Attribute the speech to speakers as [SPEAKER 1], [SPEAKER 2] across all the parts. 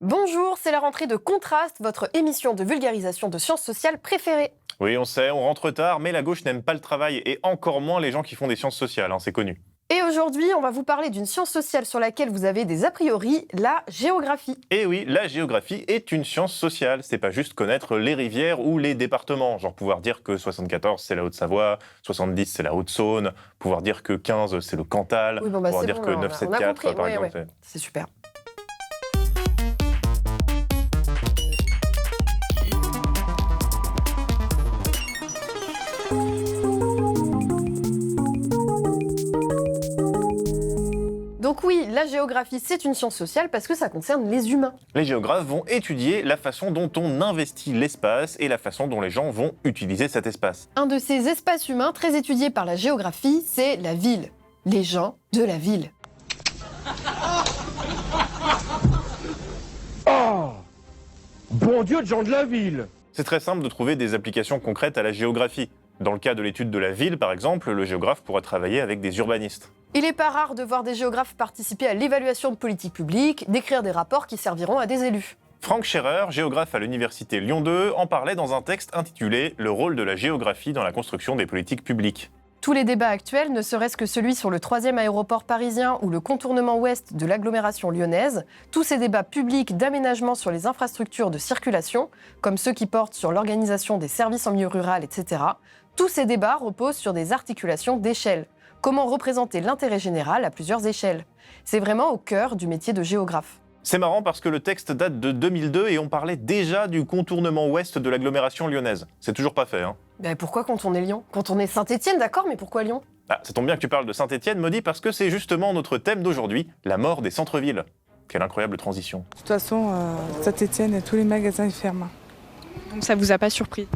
[SPEAKER 1] Bonjour, c'est la rentrée de Contraste, votre émission de vulgarisation de sciences sociales préférée.
[SPEAKER 2] Oui, on sait, on rentre tard, mais la gauche n'aime pas le travail, et encore moins les gens qui font des sciences sociales, c'est connu.
[SPEAKER 1] Et aujourd'hui, on va vous parler d'une science sociale sur laquelle vous avez des a priori, la géographie.
[SPEAKER 2] Et oui, la géographie est une science sociale, c'est pas juste connaître les rivières ou les départements, genre pouvoir dire que 74 c'est la Haute-Savoie, 70 c'est la Haute-Saône, pouvoir dire que 15 c'est le Cantal,
[SPEAKER 1] Oui,
[SPEAKER 2] pouvoir
[SPEAKER 1] c'est
[SPEAKER 2] dire
[SPEAKER 1] bon,
[SPEAKER 2] que
[SPEAKER 1] on a
[SPEAKER 2] 974
[SPEAKER 1] compris,
[SPEAKER 2] par
[SPEAKER 1] ouais,
[SPEAKER 2] exemple.
[SPEAKER 1] ouais. C'est super. Donc oui, la géographie, c'est une science sociale parce que ça concerne les humains.
[SPEAKER 2] Les géographes vont étudier la façon dont on investit l'espace et la façon dont les gens vont utiliser cet espace.
[SPEAKER 1] Un de ces espaces humains très étudiés par la géographie, c'est la ville. Les gens de la ville.
[SPEAKER 3] Oh, bon Dieu de gens de la ville!
[SPEAKER 2] C'est très simple de trouver des applications concrètes à la géographie. Dans le cas de l'étude de la ville, par exemple, le géographe pourra travailler avec des urbanistes.
[SPEAKER 1] Il n'est pas rare de voir des géographes participer à l'évaluation de politiques publiques, d'écrire des rapports qui serviront à des élus.
[SPEAKER 2] Frank Scherer, géographe à l'université Lyon 2, en parlait dans un texte intitulé « Le rôle de la géographie dans la construction des politiques publiques ».
[SPEAKER 1] Tous les débats actuels, ne serait-ce que celui sur le 3e aéroport parisien ou le contournement ouest de l'agglomération lyonnaise, tous ces débats publics d'aménagement sur les infrastructures de circulation, comme ceux qui portent sur l'organisation des services en milieu rural, etc., tous ces débats reposent sur des articulations d'échelle. Comment représenter l'intérêt général à plusieurs échelles? C'est vraiment au cœur du métier de géographe.
[SPEAKER 2] C'est marrant parce que le texte date de 2002 et on parlait déjà du contournement ouest de l'agglomération lyonnaise. C'est toujours pas fait,
[SPEAKER 1] Ben pourquoi quand on est Lyon? Quand on est Saint-Étienne, d'accord, mais pourquoi Lyon?
[SPEAKER 2] Ah, ça tombe bien que tu parles de Saint-Étienne, Maudit, parce que c'est justement notre thème d'aujourd'hui, la mort des centres-villes. Quelle incroyable transition.
[SPEAKER 4] De toute façon, Saint-Étienne, tous les magasins ils ferment.
[SPEAKER 5] Donc ça vous a pas surpris?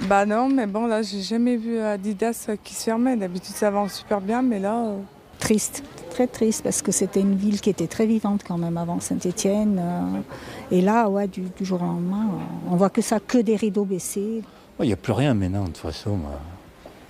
[SPEAKER 4] Bah non, mais bon, là, j'ai jamais vu Adidas qui se fermait. D'habitude, ça vend super bien, mais là...
[SPEAKER 6] Triste, très triste, parce que c'était une ville qui était très vivante quand même avant Saint-Étienne. Et là, ouais, du jour au lendemain, on voit que des rideaux baissés.
[SPEAKER 7] Il n'y a plus rien maintenant, de toute façon.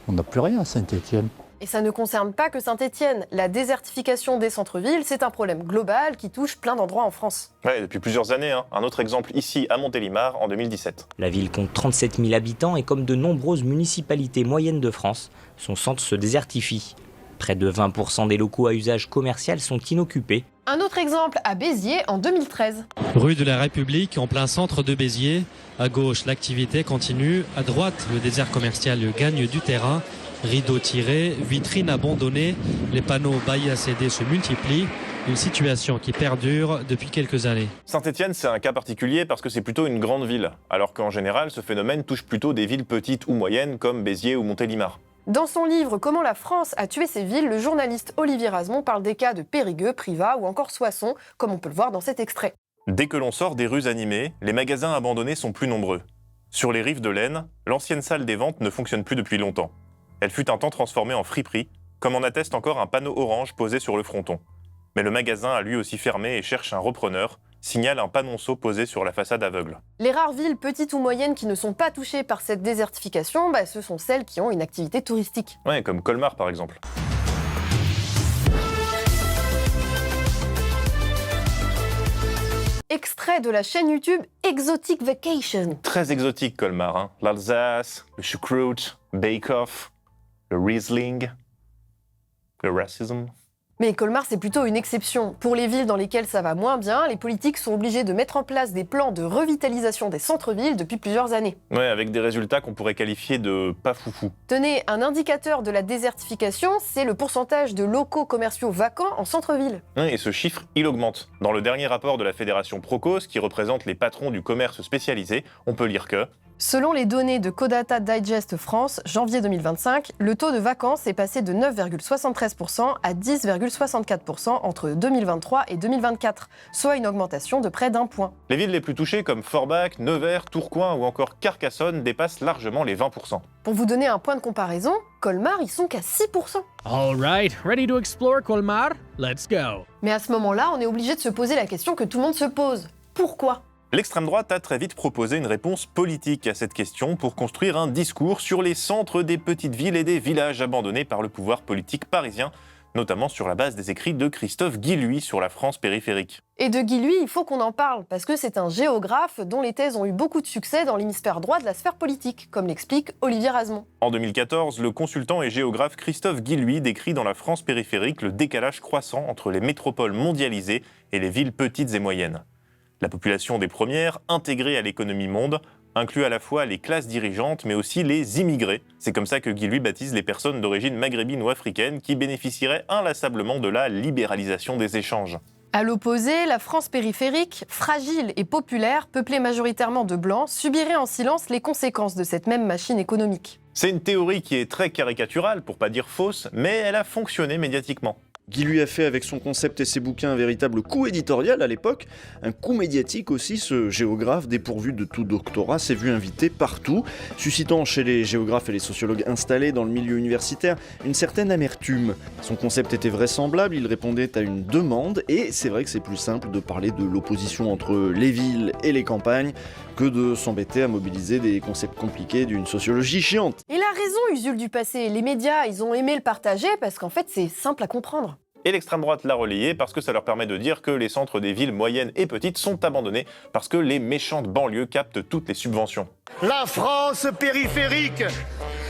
[SPEAKER 7] On n'a plus rien à Saint-Étienne.
[SPEAKER 1] Et ça ne concerne pas que Saint-Étienne. La désertification des centres-villes, c'est un problème global qui touche plein d'endroits en France.
[SPEAKER 2] Ouais, depuis plusieurs années. Un autre exemple ici, à Montélimar, en 2017.
[SPEAKER 8] La ville compte 37 000 habitants et comme de nombreuses municipalités moyennes de France, son centre se désertifie. Près de 20% des locaux à usage commercial sont inoccupés.
[SPEAKER 1] Un autre exemple à Béziers en 2013.
[SPEAKER 9] Rue de la République, en plein centre de Béziers. À gauche, l'activité continue. À droite, le désert commercial gagne du terrain. Rideaux tirés, vitrines abandonnées, les panneaux bail à céder se multiplient. Une situation qui perdure depuis quelques années.
[SPEAKER 2] Saint-Étienne, c'est un cas particulier parce que c'est plutôt une grande ville, alors qu'en général, ce phénomène touche plutôt des villes petites ou moyennes comme Béziers ou Montélimar.
[SPEAKER 1] Dans son livre « Comment la France a tué ses villes », le journaliste Olivier Rasmont parle des cas de Périgueux, Privas ou encore Soissons, comme on peut le voir dans cet extrait.
[SPEAKER 2] Dès que l'on sort des rues animées, les magasins abandonnés sont plus nombreux. Sur les rives de l'Aisne, l'ancienne salle des ventes ne fonctionne plus depuis longtemps. Elle fut un temps transformée en friperie, comme en atteste encore un panneau orange posé sur le fronton. Mais le magasin a lui aussi fermé et cherche un repreneur, signale un panonceau posé sur la façade aveugle.
[SPEAKER 1] Les rares villes petites ou moyennes qui ne sont pas touchées par cette désertification, ce sont celles qui ont une activité touristique.
[SPEAKER 2] Ouais, comme Colmar par exemple.
[SPEAKER 1] Extrait de la chaîne YouTube Exotic Vacation.
[SPEAKER 2] Très exotique Colmar, l'Alsace, le choucroute, bake-off, le Riesling, le racisme.
[SPEAKER 1] Mais Colmar, c'est plutôt une exception. Pour les villes dans lesquelles ça va moins bien, les politiques sont obligés de mettre en place des plans de revitalisation des centres-villes depuis plusieurs années.
[SPEAKER 2] Ouais, avec des résultats qu'on pourrait qualifier de pas foufou.
[SPEAKER 1] Tenez, un indicateur de la désertification, c'est le pourcentage de locaux commerciaux vacants en centre-ville.
[SPEAKER 2] Et ce chiffre, il augmente. Dans le dernier rapport de la Fédération Procos, qui représente les patrons du commerce spécialisé, on peut lire que...
[SPEAKER 1] Selon les données de Codata Digest France, janvier 2025, le taux de vacances est passé de 9,73% à 10,64% entre 2023 et 2024, soit une augmentation de près d'1 point.
[SPEAKER 2] Les villes les plus touchées comme Forbach, Nevers, Tourcoing ou encore Carcassonne dépassent largement les 20%.
[SPEAKER 1] Pour vous donner un point de comparaison, Colmar, ils sont qu'à 6%.
[SPEAKER 10] All right, ready to explore Colmar? Let's go.
[SPEAKER 1] Mais à ce moment-là, on est obligé de se poser la question que tout le monde se pose. Pourquoi ?
[SPEAKER 2] L'extrême droite a très vite proposé une réponse politique à cette question pour construire un discours sur les centres des petites villes et des villages abandonnés par le pouvoir politique parisien, notamment sur la base des écrits de Christophe Guilluy sur la France périphérique.
[SPEAKER 1] Et de Guilluy, il faut qu'on en parle, parce que c'est un géographe dont les thèses ont eu beaucoup de succès dans l'hémisphère droit de la sphère politique, comme l'explique Olivier Razemont.
[SPEAKER 2] En 2014, le consultant et géographe Christophe Guilluy décrit dans la France périphérique le décalage croissant entre les métropoles mondialisées et les villes petites et moyennes. La population des premières, intégrée à l'économie monde, inclut à la fois les classes dirigeantes, mais aussi les immigrés. C'est comme ça que Guilluy baptise les personnes d'origine maghrébine ou africaine qui bénéficieraient inlassablement de la libéralisation des échanges.
[SPEAKER 1] À l'opposé, la France périphérique, fragile et populaire, peuplée majoritairement de blancs, subirait en silence les conséquences de cette même machine économique.
[SPEAKER 2] C'est une théorie qui est très caricaturale, pour pas dire fausse, mais elle a fonctionné médiatiquement.
[SPEAKER 11] Guilluy a fait avec son concept et ses bouquins un véritable coup éditorial à l'époque, un coup médiatique aussi. Ce géographe dépourvu de tout doctorat s'est vu invité partout, suscitant chez les géographes et les sociologues installés dans le milieu universitaire une certaine amertume. Son concept était vraisemblable, il répondait à une demande, et c'est vrai que c'est plus simple de parler de l'opposition entre les villes et les campagnes que de s'embêter à mobiliser des concepts compliqués d'une sociologie chiante.
[SPEAKER 1] Il a raison, Usul du passé. Les médias, ils ont aimé le partager parce qu'en fait, c'est simple à comprendre.
[SPEAKER 2] Et l'extrême droite l'a relayé parce que ça leur permet de dire que les centres des villes moyennes et petites sont abandonnés parce que les méchantes banlieues captent toutes les subventions.
[SPEAKER 12] La France périphérique.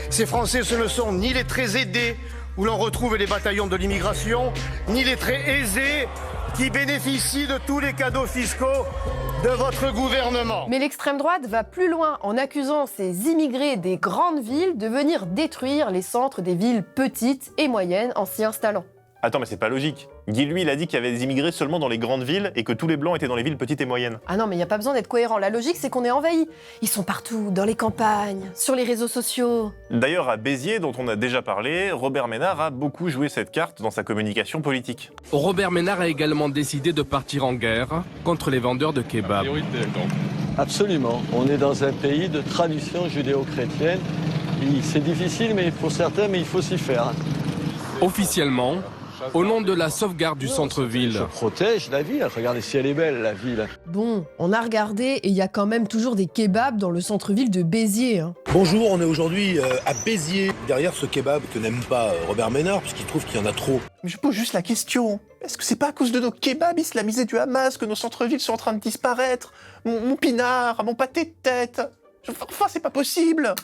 [SPEAKER 12] Ces Français, ce ne sont ni les très aidés, où l'on retrouve les bataillons de l'immigration, ni les très aisés, qui bénéficient de tous les cadeaux fiscaux de votre gouvernement.
[SPEAKER 1] Mais l'extrême droite va plus loin en accusant ces immigrés des grandes villes de venir détruire les centres des villes petites et moyennes en s'y installant.
[SPEAKER 2] Attends, mais c'est pas logique. Guilluy, il a dit qu'il y avait des immigrés seulement dans les grandes villes et que tous les blancs étaient dans les villes petites et moyennes.
[SPEAKER 1] Ah non, mais il n'y a pas besoin d'être cohérent. La logique, c'est qu'on est envahi. Ils sont partout, dans les campagnes, sur les réseaux sociaux.
[SPEAKER 2] D'ailleurs, à Béziers, dont on a déjà parlé, Robert Ménard a beaucoup joué cette carte dans sa communication politique.
[SPEAKER 10] Robert Ménard a également décidé de partir en guerre contre les vendeurs de kebab.
[SPEAKER 13] Absolument. On est dans un pays de tradition judéo-chrétienne. C'est difficile, mais pour certains, mais il faut s'y faire.
[SPEAKER 10] Officiellement, au nom de la sauvegarde du centre-ville.
[SPEAKER 13] Je protège la ville. Regardez si elle est belle, la ville.
[SPEAKER 1] Bon, on a regardé et il y a quand même toujours des kebabs dans le centre-ville de Béziers.
[SPEAKER 14] Bonjour, on est aujourd'hui à Béziers, derrière ce kebab que n'aime pas Robert Ménard, puisqu'il trouve qu'il y en a trop.
[SPEAKER 2] Mais je pose juste la question. Est-ce que c'est pas à cause de nos kebabs islamisés du Hamas que nos centres-villes sont en train de disparaître ? Mon pinard, mon pâté de tête. Enfin, c'est pas possible.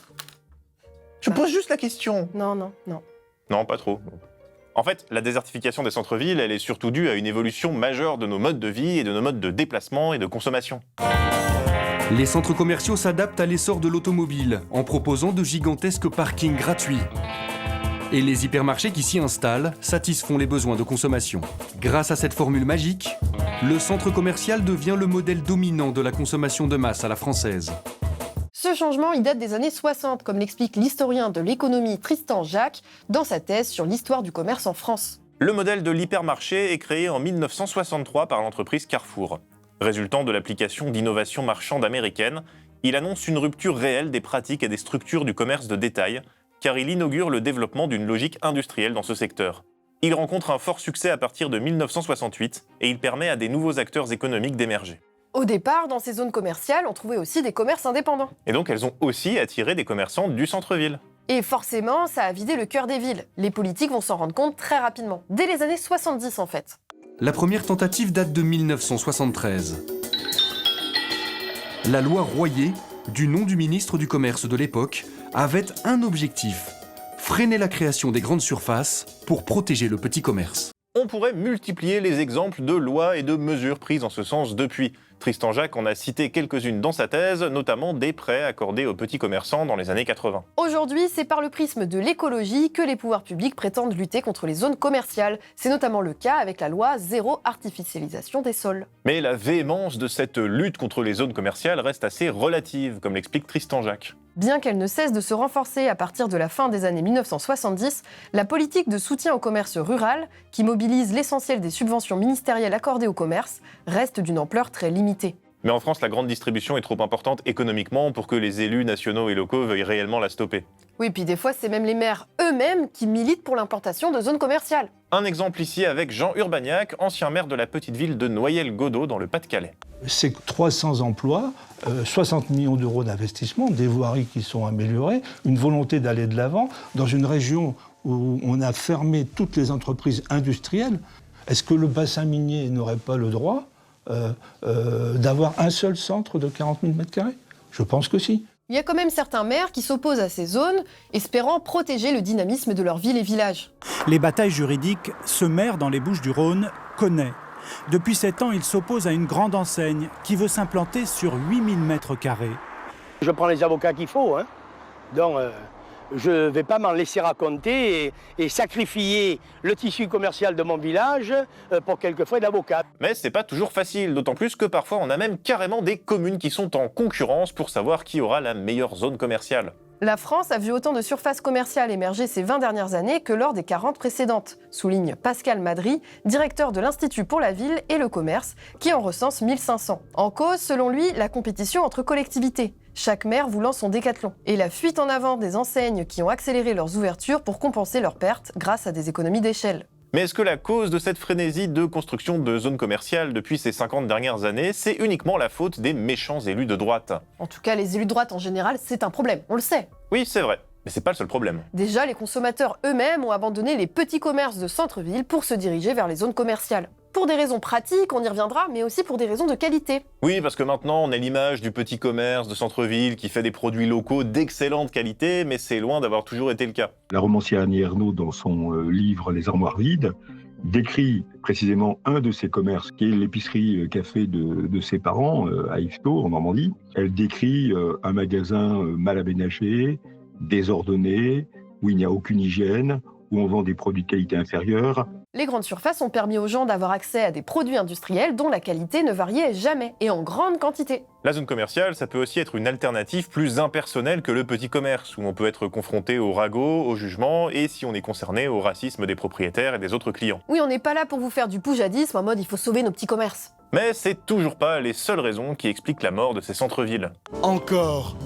[SPEAKER 2] Je pose juste la question.
[SPEAKER 1] Non.
[SPEAKER 2] Non, pas trop. En fait, la désertification des centres-villes, elle est surtout due à une évolution majeure de nos modes de vie et de nos modes de déplacement et de consommation.
[SPEAKER 15] Les centres commerciaux s'adaptent à l'essor de l'automobile en proposant de gigantesques parkings gratuits. Et les hypermarchés qui s'y installent satisfont les besoins de consommation. Grâce à cette formule magique, le centre commercial devient le modèle dominant de la consommation de masse à la française.
[SPEAKER 1] Ce changement, il date des années 60, comme l'explique l'historien de l'économie Tristan Jacques dans sa thèse sur l'histoire du commerce en France.
[SPEAKER 2] Le modèle de l'hypermarché est créé en 1963 par l'entreprise Carrefour. Résultant de l'application d'innovation marchande américaine, il annonce une rupture réelle des pratiques et des structures du commerce de détail, car il inaugure le développement d'une logique industrielle dans ce secteur. Il rencontre un fort succès à partir de 1968 et il permet à des nouveaux acteurs économiques d'émerger.
[SPEAKER 1] Au départ, dans ces zones commerciales, on trouvait aussi des commerces indépendants.
[SPEAKER 2] Et donc elles ont aussi attiré des commerçants du centre-ville.
[SPEAKER 1] Et forcément, ça a vidé le cœur des villes. Les politiques vont s'en rendre compte très rapidement, dès les années 70 en fait.
[SPEAKER 15] La première tentative date de 1973. La loi Royer, du nom du ministre du Commerce de l'époque, avait un objectif: freiner la création des grandes surfaces pour protéger le petit commerce.
[SPEAKER 2] On pourrait multiplier les exemples de lois et de mesures prises en ce sens depuis. Tristan Jacques en a cité quelques-unes dans sa thèse, notamment des prêts accordés aux petits commerçants dans les années 80.
[SPEAKER 1] Aujourd'hui, c'est par le prisme de l'écologie que les pouvoirs publics prétendent lutter contre les zones commerciales. C'est notamment le cas avec la loi zéro artificialisation des sols.
[SPEAKER 2] Mais la véhémence de cette lutte contre les zones commerciales reste assez relative, comme l'explique Tristan Jacques.
[SPEAKER 1] Bien qu'elle ne cesse de se renforcer à partir de la fin des années 1970, la politique de soutien au commerce rural, qui mobilise l'essentiel des subventions ministérielles accordées au commerce, reste d'une ampleur très limitée.
[SPEAKER 2] Mais en France, la grande distribution est trop importante économiquement pour que les élus nationaux et locaux veuillent réellement la stopper.
[SPEAKER 1] Oui, puis des fois, c'est même les maires eux-mêmes qui militent pour l'implantation de zones commerciales.
[SPEAKER 2] Un exemple ici avec Jean Urbaniak, ancien maire de la petite ville de Noyelles-Godault dans le Pas-de-Calais.
[SPEAKER 16] C'est 300 emplois, 60 millions d'euros d'investissement, des voiries qui sont améliorées, une volonté d'aller de l'avant dans une région où on a fermé toutes les entreprises industrielles, est-ce que le bassin minier n'aurait pas le droit d'avoir un seul centre de 40 000 m²? Je pense que si.
[SPEAKER 1] Il y a quand même certains maires qui s'opposent à ces zones, espérant protéger le dynamisme de leurs villes et villages.
[SPEAKER 17] Les batailles juridiques, ce maire dans les Bouches-du-Rhône connaît. Depuis 7 ans, il s'oppose à une grande enseigne qui veut s'implanter sur 8000 m².
[SPEAKER 3] Je prends les avocats qu'il faut, hein. Donc je ne vais pas m'en laisser raconter et sacrifier le tissu commercial de mon village pour quelques frais d'avocat.
[SPEAKER 2] Mais c'est pas toujours facile, d'autant plus que parfois on a même carrément des communes qui sont en concurrence pour savoir qui aura la meilleure zone commerciale.
[SPEAKER 1] La France a vu autant de surfaces commerciales émerger ces 20 dernières années que lors des 40 précédentes, souligne Pascal Madry, directeur de l'Institut pour la ville et le commerce, qui en recense 1500. En cause, selon lui, la compétition entre collectivités, chaque maire voulant son décathlon, et la fuite en avant des enseignes qui ont accéléré leurs ouvertures pour compenser leurs pertes grâce à des économies d'échelle.
[SPEAKER 2] Mais est-ce que la cause de cette frénésie de construction de zones commerciales depuis ces 50 dernières années, c'est uniquement la faute des méchants élus de droite?
[SPEAKER 1] En tout cas, les élus de droite en général, c'est un problème, on le sait.
[SPEAKER 2] Oui, c'est vrai, mais c'est pas le seul problème.
[SPEAKER 1] Déjà, les consommateurs eux-mêmes ont abandonné les petits commerces de centre-ville pour se diriger vers les zones commerciales. Pour des raisons pratiques, on y reviendra, mais aussi pour des raisons de qualité.
[SPEAKER 2] Oui, parce que maintenant, on a l'image du petit commerce de centre-ville qui fait des produits locaux d'excellente qualité, mais c'est loin d'avoir toujours été le cas.
[SPEAKER 18] La romancière Annie Ernaux, dans son livre Les armoires vides, décrit précisément un de ces commerces, qui est l'épicerie café de ses parents, à Yvetot, en Normandie. Elle décrit un magasin mal aménagé, désordonné, où il n'y a aucune hygiène, où on vend des produits de qualité inférieure.
[SPEAKER 1] Les grandes surfaces ont permis aux gens d'avoir accès à des produits industriels dont la qualité ne variait jamais et en grande quantité.
[SPEAKER 2] La zone commerciale, ça peut aussi être une alternative plus impersonnelle que le petit commerce, où on peut être confronté au ragot, au jugement, et si on est concerné au racisme des propriétaires et des autres clients.
[SPEAKER 1] Oui, on n'est pas là pour vous faire du poujadisme en mode il faut sauver nos petits commerces.
[SPEAKER 2] Mais c'est toujours pas les seules raisons qui expliquent la mort de ces centres-villes.
[SPEAKER 12] Encore.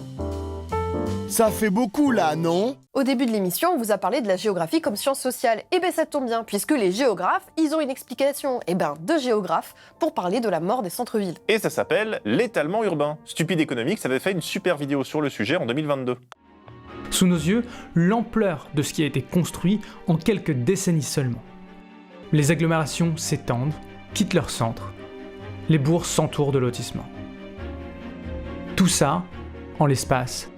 [SPEAKER 12] Ça fait beaucoup là, non?
[SPEAKER 1] Au début de l'émission, on vous a parlé de la géographie comme science sociale. Et ben ça tombe bien, puisque les géographes, ils ont une explication, de géographes, pour parler de la mort des centres-villes.
[SPEAKER 2] Et ça s'appelle l'étalement urbain. Stupid Economics avait fait une super vidéo sur le sujet en 2022.
[SPEAKER 19] Sous nos yeux, l'ampleur de ce qui a été construit en quelques décennies seulement. Les agglomérations s'étendent, quittent leur centre. Les bourgs s'entourent de lotissements. Tout ça en l'espace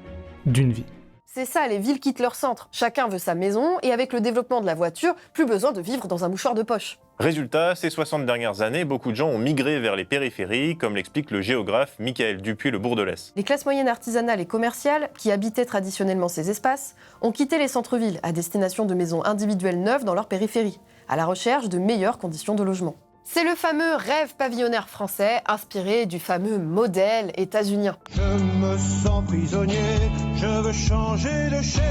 [SPEAKER 19] d'une vie.
[SPEAKER 1] C'est ça, les villes quittent leur centre. Chacun veut sa maison, et avec le développement de la voiture, plus besoin de vivre dans un mouchoir de poche.
[SPEAKER 2] Résultat, ces 60 dernières années, beaucoup de gens ont migré vers les périphéries, comme l'explique le géographe Michael Dupuy-Le Bourdelès.
[SPEAKER 1] Les classes moyennes artisanales et commerciales, qui habitaient traditionnellement ces espaces, ont quitté les centres-villes à destination de maisons individuelles neuves dans leur périphérie, à la recherche de meilleures conditions de logement. C'est le fameux rêve pavillonnaire français, inspiré du fameux modèle états-unien.
[SPEAKER 20] Je me sens prisonnier, je veux changer de chaîne.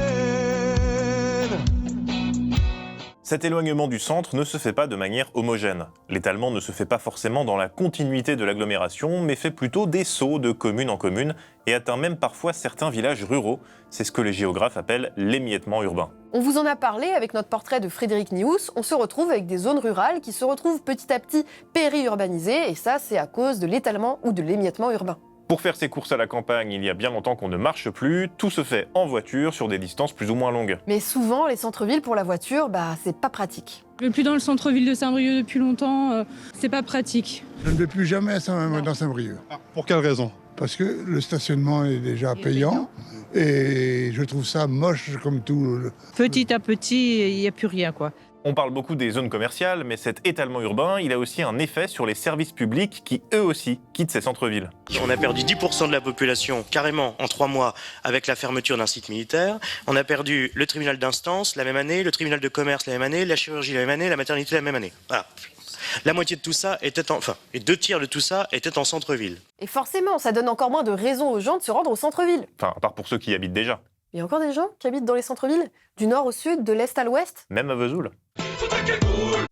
[SPEAKER 2] Cet éloignement du centre ne se fait pas de manière homogène. L'étalement ne se fait pas forcément dans la continuité de l'agglomération, mais fait plutôt des sauts de commune en commune et atteint même parfois certains villages ruraux. C'est ce que les géographes appellent l'émiettement urbain.
[SPEAKER 1] On vous en a parlé avec notre portrait de Frédéric Nious, on se retrouve avec des zones rurales qui se retrouvent petit à petit péri-urbanisées, et ça c'est à cause de l'étalement ou de l'émiettement urbain.
[SPEAKER 2] Pour faire ses courses à la campagne, il y a bien longtemps qu'on ne marche plus, tout se fait en voiture sur des distances plus ou moins longues.
[SPEAKER 1] Mais souvent, les centres-villes pour la voiture, c'est pas pratique.
[SPEAKER 5] Je vais plus dans le centre-ville de Saint-Brieuc depuis longtemps, c'est pas pratique.
[SPEAKER 21] Je ne vais plus jamais dans Saint-Brieuc.
[SPEAKER 22] Pour quelle raison?
[SPEAKER 21] Parce que le stationnement est déjà payant et je trouve ça moche comme tout.
[SPEAKER 23] Petit à petit, il n'y a plus rien, quoi.
[SPEAKER 2] On parle beaucoup des zones commerciales, mais cet étalement urbain, il a aussi un effet sur les services publics qui, eux aussi, quittent ces centres-villes.
[SPEAKER 24] On a perdu 10% de la population, carrément, en 3 mois, avec la fermeture d'un site militaire. On a perdu le tribunal d'instance la même année, le tribunal de commerce la même année, la chirurgie la même année, la maternité la même année. Voilà. La moitié de tout ça était et 2 tiers de tout ça étaient en centre-ville.
[SPEAKER 1] Et forcément, ça donne encore moins de raisons aux gens de se rendre au centre-ville.
[SPEAKER 2] Enfin, à part pour ceux qui y habitent déjà.
[SPEAKER 1] Il y a encore des gens qui habitent dans les centres-villes? Du nord au sud, de l'est à l'ouest?
[SPEAKER 2] Même à Vesoul.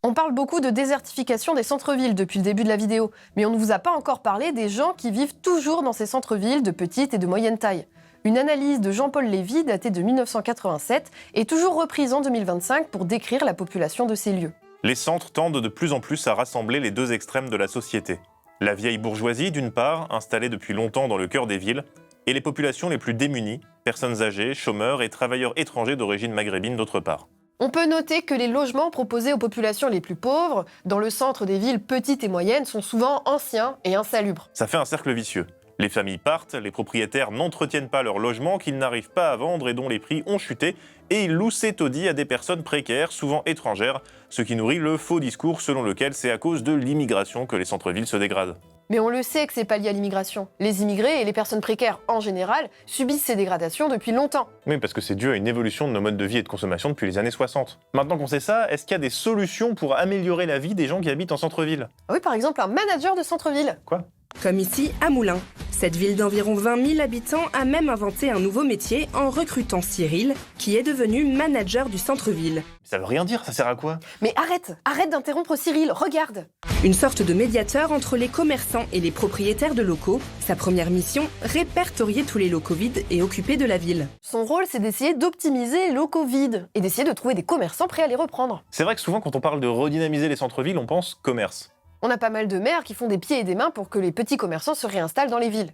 [SPEAKER 1] On parle beaucoup de désertification des centres-villes depuis le début de la vidéo, mais on ne vous a pas encore parlé des gens qui vivent toujours dans ces centres-villes de petite et de moyenne taille. Une analyse de Jean-Paul Lévy, datée de 1987, est toujours reprise en 2025 pour décrire la population de ces lieux.
[SPEAKER 2] Les centres tendent de plus en plus à rassembler les deux extrêmes de la société. La vieille bourgeoisie, d'une part, installée depuis longtemps dans le cœur des villes, et les populations les plus démunies, personnes âgées, chômeurs et travailleurs étrangers d'origine maghrébine d'autre part.
[SPEAKER 1] On peut noter que les logements proposés aux populations les plus pauvres, dans le centre des villes petites et moyennes, sont souvent anciens et insalubres.
[SPEAKER 2] Ça fait un cercle vicieux. Les familles partent, les propriétaires n'entretiennent pas leur logement qu'ils n'arrivent pas à vendre et dont les prix ont chuté, et ils louent ces taudis à des personnes précaires, souvent étrangères, ce qui nourrit le faux discours selon lequel c'est à cause de l'immigration que les centres-villes se dégradent.
[SPEAKER 1] Mais on le sait que c'est pas lié à l'immigration. Les immigrés et les personnes précaires en général subissent ces dégradations depuis longtemps.
[SPEAKER 2] Oui, parce que c'est dû à une évolution de nos modes de vie et de consommation depuis les années 60. Maintenant qu'on sait ça, est-ce qu'il y a des solutions pour améliorer la vie des gens qui habitent en centre-ville?
[SPEAKER 1] Oui, par exemple, un manager de centre-ville.
[SPEAKER 2] Quoi?
[SPEAKER 4] Comme ici, à Moulins. Cette ville d'environ 20 000 habitants a même inventé un nouveau métier en recrutant Cyril, qui est devenu manager du centre-ville.
[SPEAKER 2] Ça veut rien dire, ça sert à quoi?
[SPEAKER 1] Mais arrête d'interrompre Cyril, regarde!
[SPEAKER 4] Une sorte de médiateur entre les commerçants et les propriétaires de locaux. Sa première mission, répertorier tous les locaux vides et occupés de la ville.
[SPEAKER 1] Son rôle, c'est d'essayer d'optimiser les locaux vides et d'essayer de trouver des commerçants prêts à les reprendre.
[SPEAKER 2] C'est vrai que souvent, quand on parle de redynamiser les centres-villes, on pense commerce.
[SPEAKER 1] On a pas mal de maires qui font des pieds et des mains pour que les petits commerçants se réinstallent dans les villes.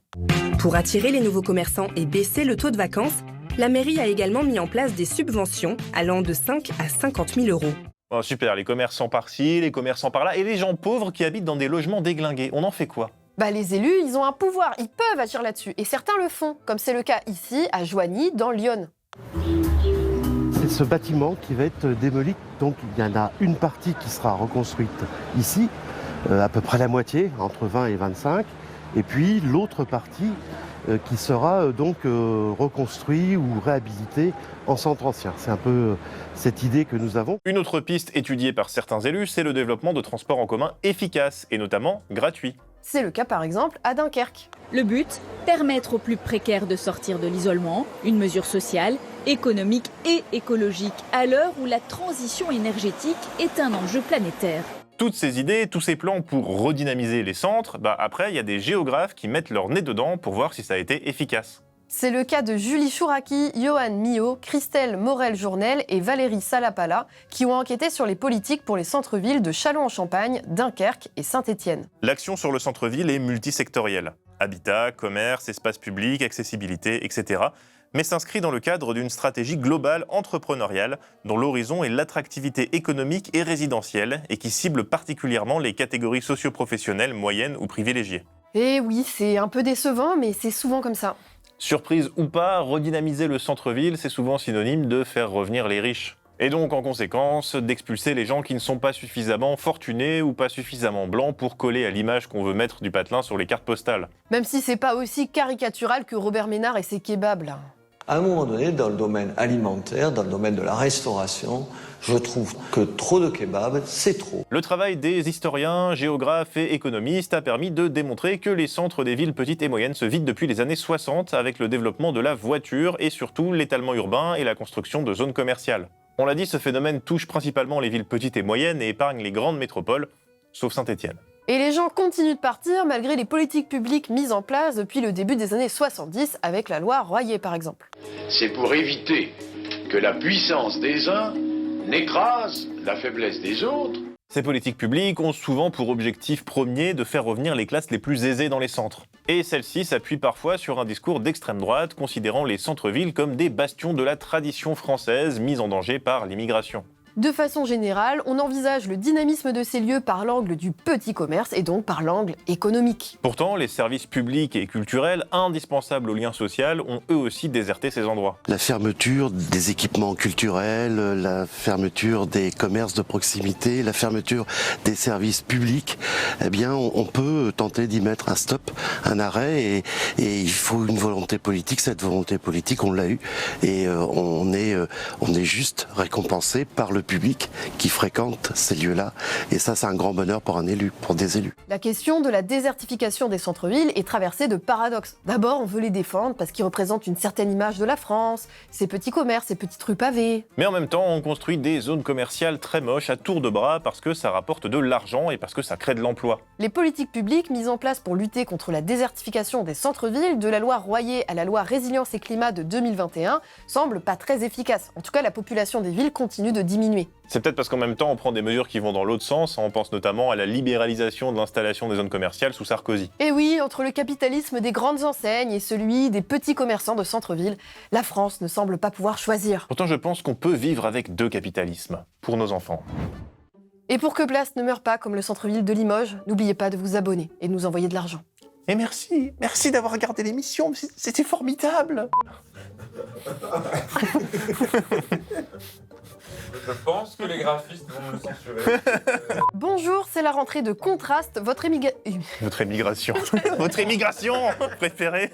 [SPEAKER 4] Pour attirer les nouveaux commerçants et baisser le taux de vacances, la mairie a également mis en place des subventions allant de 5 à 50 000 euros.
[SPEAKER 2] Oh, super, les commerçants par-ci, les commerçants par-là, et les gens pauvres qui habitent dans des logements déglingués, on en fait quoi?
[SPEAKER 1] Les élus, ils ont un pouvoir, ils peuvent agir là-dessus, et certains le font, comme c'est le cas ici, à Joigny, dans l'Yonne.
[SPEAKER 6] C'est ce bâtiment qui va être démoli, donc il y en a une partie qui sera reconstruite ici, à peu près la moitié, entre 20 et 25, et puis l'autre partie qui sera donc reconstruit ou réhabilité en centre ancien. C'est un peu cette idée que nous avons.
[SPEAKER 2] Une autre piste étudiée par certains élus, c'est le développement de transports en commun efficaces et notamment gratuits.
[SPEAKER 1] C'est le cas par exemple à Dunkerque.
[SPEAKER 7] Le but, permettre aux plus précaires de sortir de l'isolement, une mesure sociale, économique et écologique à l'heure où la transition énergétique est un enjeu planétaire.
[SPEAKER 2] Toutes ces idées, tous ces plans pour redynamiser les centres, après il y a des géographes qui mettent leur nez dedans pour voir si ça a été efficace.
[SPEAKER 1] C'est le cas de Julie Chouraki, Johan Millot, Christelle Morel-Journel et Valérie Salapala qui ont enquêté sur les politiques pour les centres-villes de Châlons-en-Champagne, Dunkerque et Saint-Étienne.
[SPEAKER 2] L'action sur le centre-ville est multisectorielle. Habitat, commerce, espace public, accessibilité, etc. mais s'inscrit dans le cadre d'une stratégie globale entrepreneuriale dont l'horizon est l'attractivité économique et résidentielle et qui cible particulièrement les catégories socio-professionnelles moyennes ou privilégiées.
[SPEAKER 1] Et oui, c'est un peu décevant, mais c'est souvent comme ça.
[SPEAKER 2] Surprise ou pas, redynamiser le centre-ville, c'est souvent synonyme de faire revenir les riches. Et donc, en conséquence, d'expulser les gens qui ne sont pas suffisamment fortunés ou pas suffisamment blancs pour coller à l'image qu'on veut mettre du patelin sur les cartes postales.
[SPEAKER 1] Même si c'est pas aussi caricatural que Robert Ménard et ses kebabs, là.
[SPEAKER 13] À un moment donné, dans le domaine alimentaire, dans le domaine de la restauration, je trouve que trop de kebabs, c'est trop.
[SPEAKER 2] Le travail des historiens, géographes et économistes a permis de démontrer que les centres des villes petites et moyennes se vident depuis les années 60 avec le développement de la voiture et surtout l'étalement urbain et la construction de zones commerciales. On l'a dit, ce phénomène touche principalement les villes petites et moyennes et épargne les grandes métropoles, sauf Saint-Étienne.
[SPEAKER 1] Et les gens continuent de partir malgré les politiques publiques mises en place depuis le début des années 70 avec la loi Royer par exemple.
[SPEAKER 22] C'est pour éviter que la puissance des uns n'écrase la faiblesse des autres.
[SPEAKER 2] Ces politiques publiques ont souvent pour objectif premier de faire revenir les classes les plus aisées dans les centres. Et celles-ci s'appuient parfois sur un discours d'extrême droite considérant les centres-villes comme des bastions de la tradition française mise en danger par l'immigration.
[SPEAKER 1] De façon générale, on envisage le dynamisme de ces lieux par l'angle du petit commerce et donc par l'angle économique.
[SPEAKER 2] Pourtant, les services publics et culturels indispensables au lien social ont eux aussi déserté ces endroits.
[SPEAKER 6] La fermeture des équipements culturels, la fermeture des commerces de proximité, la fermeture des services publics, eh bien on peut tenter d'y mettre un stop, un arrêt et il faut une volonté politique. Cette volonté politique, on l'a eue et on est juste récompensé par le public qui fréquente ces lieux-là. Et ça, c'est un grand bonheur pour un élu, pour des élus.
[SPEAKER 1] La question de la désertification des centres-villes est traversée de paradoxes. D'abord, on veut les défendre parce qu'ils représentent une certaine image de la France, ces petits commerces, ces petites rues pavées.
[SPEAKER 2] Mais en même temps, on construit des zones commerciales très moches à tour de bras parce que ça rapporte de l'argent et parce que ça crée de l'emploi.
[SPEAKER 1] Les politiques publiques mises en place pour lutter contre la désertification des centres-villes, de la loi Royer à la loi Résilience et Climat de 2021, semblent pas très efficaces. En tout cas, la population des villes continue de diminuer. diminuer.
[SPEAKER 2] C'est peut-être parce qu'en même temps, on prend des mesures qui vont dans l'autre sens. On pense notamment à la libéralisation de l'installation des zones commerciales sous Sarkozy.
[SPEAKER 1] Et oui, entre le capitalisme des grandes enseignes et celui des petits commerçants de centre-ville, la France ne semble pas pouvoir choisir.
[SPEAKER 2] Pourtant, je pense qu'on peut vivre avec deux capitalismes, pour nos enfants.
[SPEAKER 1] Et pour que Place ne meure pas comme le centre-ville de Limoges, n'oubliez pas de vous abonner et de nous envoyer de l'argent.
[SPEAKER 2] Et merci d'avoir regardé l'émission, c'était formidable.
[SPEAKER 8] Je pense que les graphistes vont me le censurer.
[SPEAKER 1] Bonjour, c'est la rentrée de Contraste, votre
[SPEAKER 2] Votre émigration préférée.